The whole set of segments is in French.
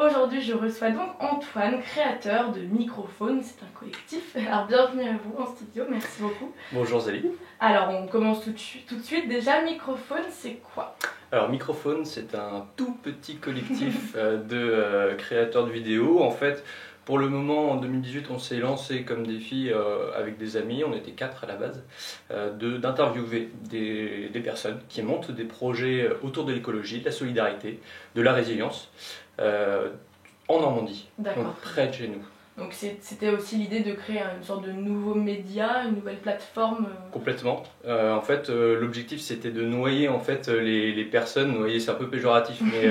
Aujourd'hui, je reçois donc Antoine, créateur de Microphone, c'est un collectif. Alors bienvenue à vous en studio, merci beaucoup. Bonjour Zélie. Alors on commence tout de suite. Déjà, Microphone, c'est quoi? Alors Microphone, c'est un tout petit collectif de créateurs de vidéos. En fait, pour le moment, en 2018, on s'est lancé comme défi avec des amis, on était 4 à la base, d'interviewer des personnes qui montent des projets autour de l'écologie, de la solidarité, de la résilience, en Normandie, donc près de chez nous. Donc c'était aussi l'idée de créer une sorte de nouveau média, une nouvelle plateforme. Complètement. En fait, l'objectif c'était de noyer en fait les personnes, noyer c'est un peu péjoratif, mais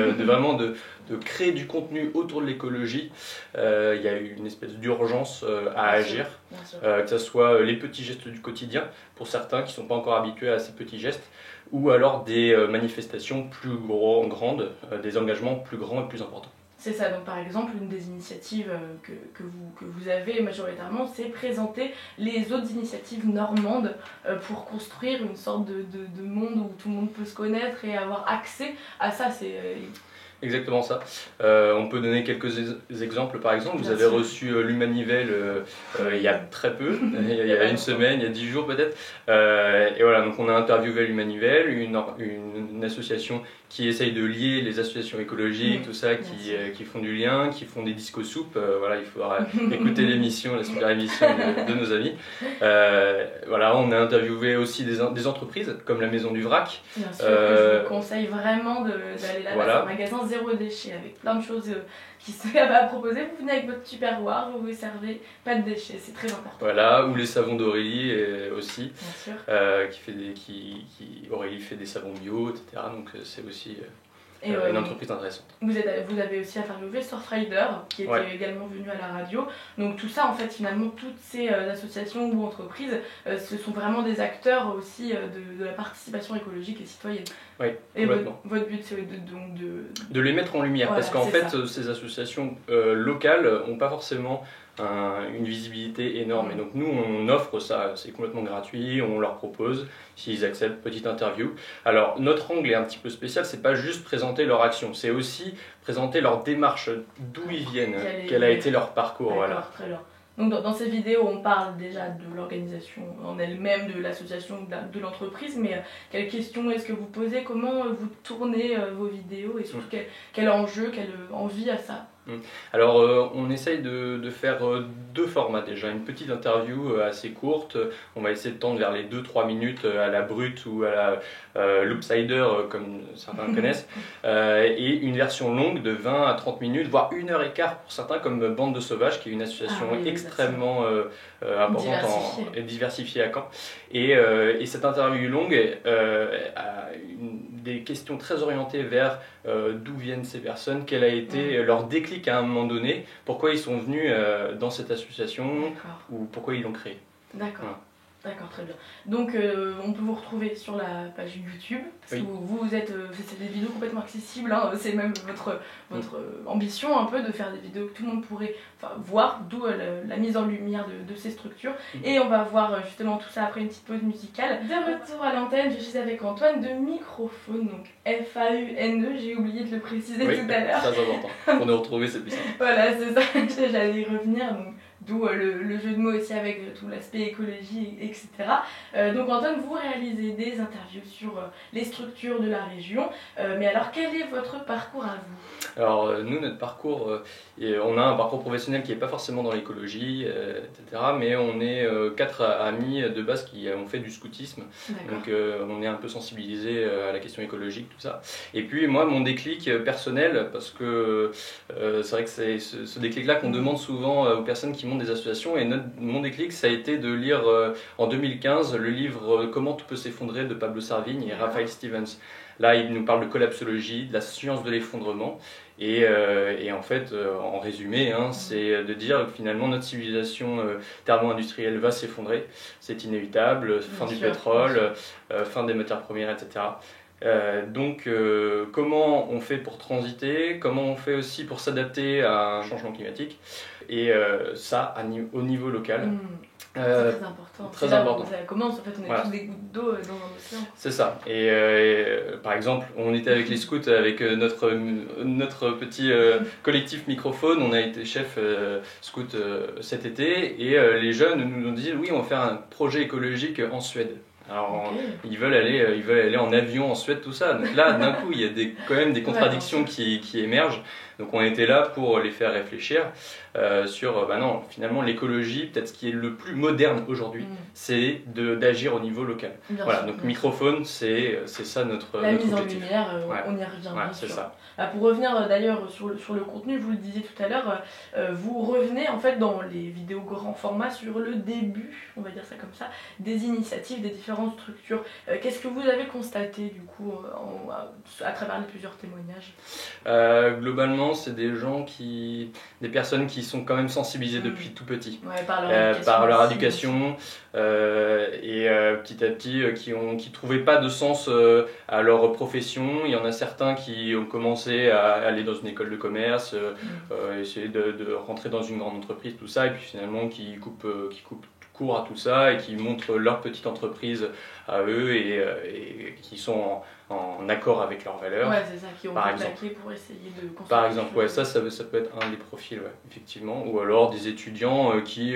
de créer du contenu autour de l'écologie. Il y a eu une espèce d'urgence à agir, que ce soit les petits gestes du quotidien pour certains qui ne sont pas encore habitués à ces petits gestes, ou alors des manifestations plus grandes, des engagements plus grands et plus importants. C'est ça, donc par exemple, une des initiatives que vous avez majoritairement, c'est présenter les autres initiatives normandes pour construire une sorte de monde où tout le monde peut se connaître et avoir accès à ça. Exactement ça. On peut donner quelques exemples. Par exemple, vous avez reçu l'Humanivelle il y a très peu, il y a une semaine, il y a 10 jours peut-être. Et voilà, donc on a interviewé l'Humanivelle, une association qui essaye de lier les associations écologiques, tout ça, qui font du lien, qui font des disques soupes. Voilà, il faudra écouter l'émission, la super émission de nos amis. Voilà, on a interviewé aussi des entreprises comme la Maison du Vrac. Bien sûr, je vous conseille vraiment d'aller là-bas. C'est un magasin zéro déchet avec plein de choses qui sont à proposer. Vous venez avec votre tupperware, vous vous servez, pas de déchets, c'est très important. Voilà, ou les savons d'Aurélie aussi, bien sûr. Aurélie fait des savons bio, etc. Donc c'est aussi une entreprise intéressante. Vous avez aussi interviewé Surfrider, qui était également venu à la radio. Donc tout ça, en fait, finalement, toutes ces associations ou entreprises, ce sont vraiment des acteurs aussi de la participation écologique et citoyenne. Oui, et votre but, c'est de les mettre en lumière, parce qu'en fait, ces associations locales n'ont pas forcément une visibilité énorme. Et donc nous, on offre ça, c'est complètement gratuit, on leur propose, s'ils acceptent, petite interview. Alors notre angle est un petit peu spécial, c'est pas juste présenter leur action, c'est aussi présenter leur démarche, d'où ils viennent, quel a été leur parcours. Voilà. Très bien. Donc dans ces vidéos, on parle déjà de l'organisation en elle-même, de l'association, de l'entreprise, mais quelles questions est-ce que vous posez? Comment vous tournez vos vidéos et surtout quel enjeu, quelle envie à ça? Alors on essaye de faire deux formats déjà, une petite interview assez courte, on va essayer de tendre vers les 2-3 minutes à la brute ou à la loopsider comme certains connaissent, et une version longue de 20 à 30 minutes, voire 1h15 pour certains comme Bande de Sauvages qui est une association extrêmement importante et diversifiée à Caen. Et cette interview longue a des questions très orientées vers d'où viennent ces personnes, quel a été leur déclic à un moment donné, pourquoi ils sont venus dans cette association ou pourquoi ils l'ont créée. D'accord. Voilà. D'accord, très bien. Donc on peut vous retrouver sur la page YouTube, parce que vous êtes, c'est des vidéos complètement accessibles, hein, c'est même votre ambition un peu de faire des vidéos que tout le monde pourrait voir, d'où la mise en lumière de ces structures. Et on va voir justement tout ça après une petite pause musicale. De retour à l'antenne, je suis avec Antoine de Microphone, donc F-A-U-N-E, j'ai oublié de le préciser tout à l'heure. Très important, pour nous retrouver c'est plus simple. Voilà, c'est ça, j'allais y revenir. Donc, d'où le jeu de mots aussi avec tout l'aspect écologie, etc. Donc Antoine, vous réalisez des interviews sur les structures de la région, mais alors quel est votre parcours à vous? Alors nous, notre parcours, on a un parcours professionnel qui n'est pas forcément dans l'écologie, etc. Mais on est 4 amis de base qui ont fait du scoutisme, donc on est un peu sensibilisés à la question écologique, tout ça. Et puis moi, mon déclic personnel, parce que c'est vrai que c'est ce déclic-là qu'on demande souvent aux personnes qui montent des associations, et mon déclic, ça a été de lire en 2015 le livre Comment tout peut s'effondrer de Pablo Servigne et Raphaël Stevens. Là, il nous parle de collapsologie, de la science de l'effondrement, et en fait, en résumé, c'est de dire que finalement notre civilisation thermo-industrielle va s'effondrer, c'est inévitable, fin du pétrole, fin des matières premières, etc. Donc comment on fait pour transiter, comment on fait aussi pour s'adapter à un changement climatique, et ça au niveau local. C'est très important. Très important. Ça commence, en fait, on est tous des gouttes d'eau dans un océan. C'est ça. Et par exemple, on était avec les scouts, avec notre petit collectif microphone, on a été chef scout cet été, et les jeunes nous ont dit oui, on va faire un projet écologique en Suède. Alors ils veulent aller en avion en Suède, tout ça. Donc là, d'un coup, il y a quand même des contradictions qui émergent. Donc on était là pour les faire réfléchir sur, non, finalement l'écologie, peut-être ce qui est le plus moderne aujourd'hui, c'est d'agir au niveau local. Voilà, donc microphone, c'est ça notre objectif. La mise en lumière, on y revient bien sûr. C'est ça. Pour revenir d'ailleurs sur le contenu, vous le disiez tout à l'heure, vous revenez en fait dans les vidéos grand format sur le début, on va dire ça comme ça, des initiatives, des différentes structures. Qu'est-ce que vous avez constaté du coup à travers les plusieurs témoignages? Globalement, c'est des personnes qui sont quand même sensibilisées depuis tout petit, par leur éducation, et petit à petit qui trouvaient pas de sens à leur profession. Il y en a certains qui ont commencé à aller dans une école de commerce, essayer de rentrer dans une grande entreprise, tout ça, et puis finalement qui coupent court à tout ça et qui montrent leur petite entreprise à eux et qui sont en accord avec leurs valeurs. Ouais, c'est ça, qui ont plaqué pour essayer de construire. Par exemple, ouais, ça peut être un des profils, ouais, effectivement. Ou alors des étudiants qui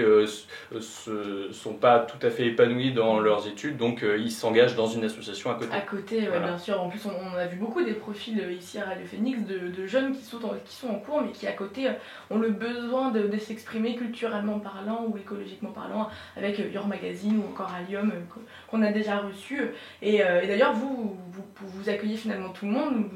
sont pas tout à fait épanouis dans leurs études, donc ils s'engagent dans une association à côté. À côté, ouais, voilà. Bien sûr. En plus, on a vu beaucoup des profils ici à Radio Phoenix de jeunes qui sont en cours, mais qui à côté ont le besoin de s'exprimer culturellement parlant ou écologiquement parlant, avec Your Magazine ou encore Allium qu'on a déjà reçu. Et d'ailleurs, vous accueillez finalement tout le monde.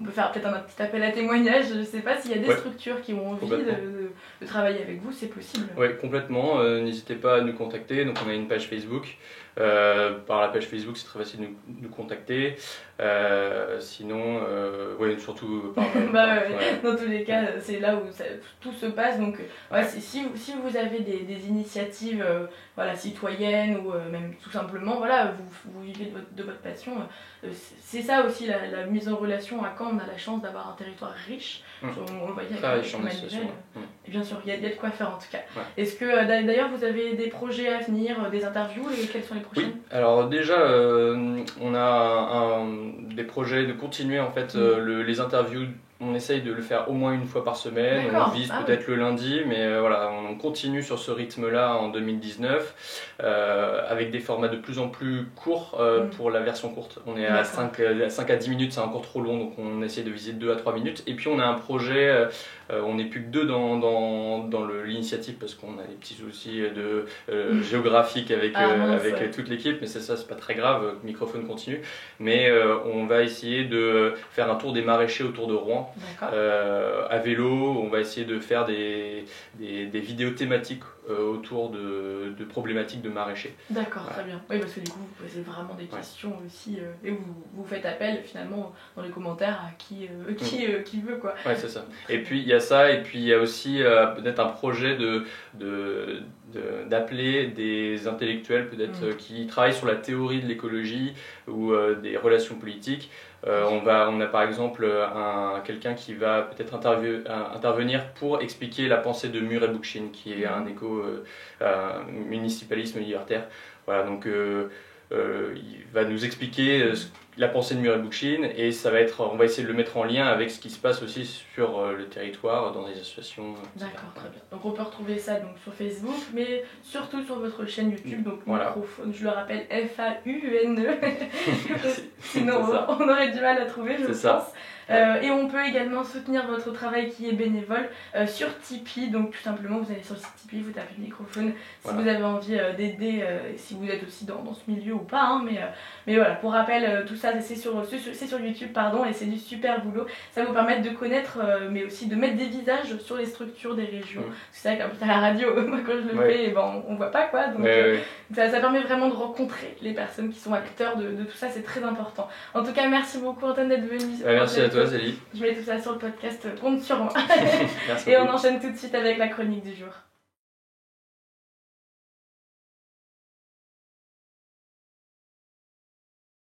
On peut faire peut-être un petit appel à témoignage. Je ne sais pas s'il y a des structures qui ont envie de travailler avec vous, c'est possible. Oui, complètement. N'hésitez pas à nous contacter. Donc, on a une page Facebook. Par la page Facebook, c'est très facile de nous contacter. Sinon, surtout par dans tous les cas, c'est là où tout se passe. Donc, si vous avez des initiatives citoyennes ou même tout simplement, vous vivez de votre passion, c'est ça aussi la mise en relation. À Caen, on a la chance d'avoir un territoire riche. On le voyait avec la Manivelle. Et bien sûr, il y a de quoi faire en tout cas. Ouais. Est-ce que d'ailleurs vous avez des projets à venir, des interviews, et quels sont les prochaines? Oui, alors déjà on a des projets de continuer en fait les interviews. On essaye de le faire au moins une fois par semaine, on vise peut-être le lundi, mais voilà, on continue sur ce rythme-là en 2019, avec des formats de plus en plus courts pour la version courte. On est à 5 à 10 minutes, c'est encore trop long, donc on essaie de viser 2 à 3 minutes. Et puis on a un projet, on n'est plus que 2 dans l'initiative, parce qu'on a des petits soucis géographiques avec toute l'équipe, mais c'est pas très grave, le microphone continue. Mais on va essayer de faire un tour des maraîchers autour de Rouen. À vélo, on va essayer de faire des vidéos thématiques autour de problématiques de maraîchers. D'accord, très bien. Oui, parce que du coup, vous posez vraiment des questions aussi, et vous faites appel finalement dans les commentaires à qui veut, quoi. Ouais, c'est ça. Et puis il y a ça, et puis il y a aussi peut-être un projet d'appeler des intellectuels peut-être qui travaillent sur la théorie de l'écologie ou des relations politiques. On a par exemple quelqu'un qui va peut-être intervenir pour expliquer la pensée de Murray Bookchin, qui est un municipalisme libertaire. Voilà, donc il va nous expliquer la pensée de Murray Bookchin, et on va essayer de le mettre en lien avec ce qui se passe aussi sur le territoire, dans des associations. D'accord, très bien. Donc on peut retrouver ça donc sur Facebook, mais surtout sur votre chaîne YouTube, donc Microphone, je le rappelle, FAUNE. Sinon on aurait du mal à trouver, je pense. Et on peut également soutenir votre travail qui est bénévole sur Tipeee. Donc tout simplement, vous allez sur le site Tipeee, vous tapez Microphone si vous avez envie d'aider, si vous êtes aussi dans ce milieu ou pas. Hein, mais voilà, pour rappel, tout ça c'est sur YouTube, et c'est du super boulot. Ça vous permet de connaître, mais aussi de mettre des visages sur les structures des régions. C'est vrai qu'à la radio, moi quand je le fais, on voit pas quoi. Donc ça permet vraiment de rencontrer les personnes qui sont acteurs de tout ça, c'est très important. En tout cas, merci beaucoup Antoine d'être venu. Merci à toi Zélie. Je mets tout ça sur le podcast, compte sur moi. Et on enchaîne tout de suite avec la chronique du jour.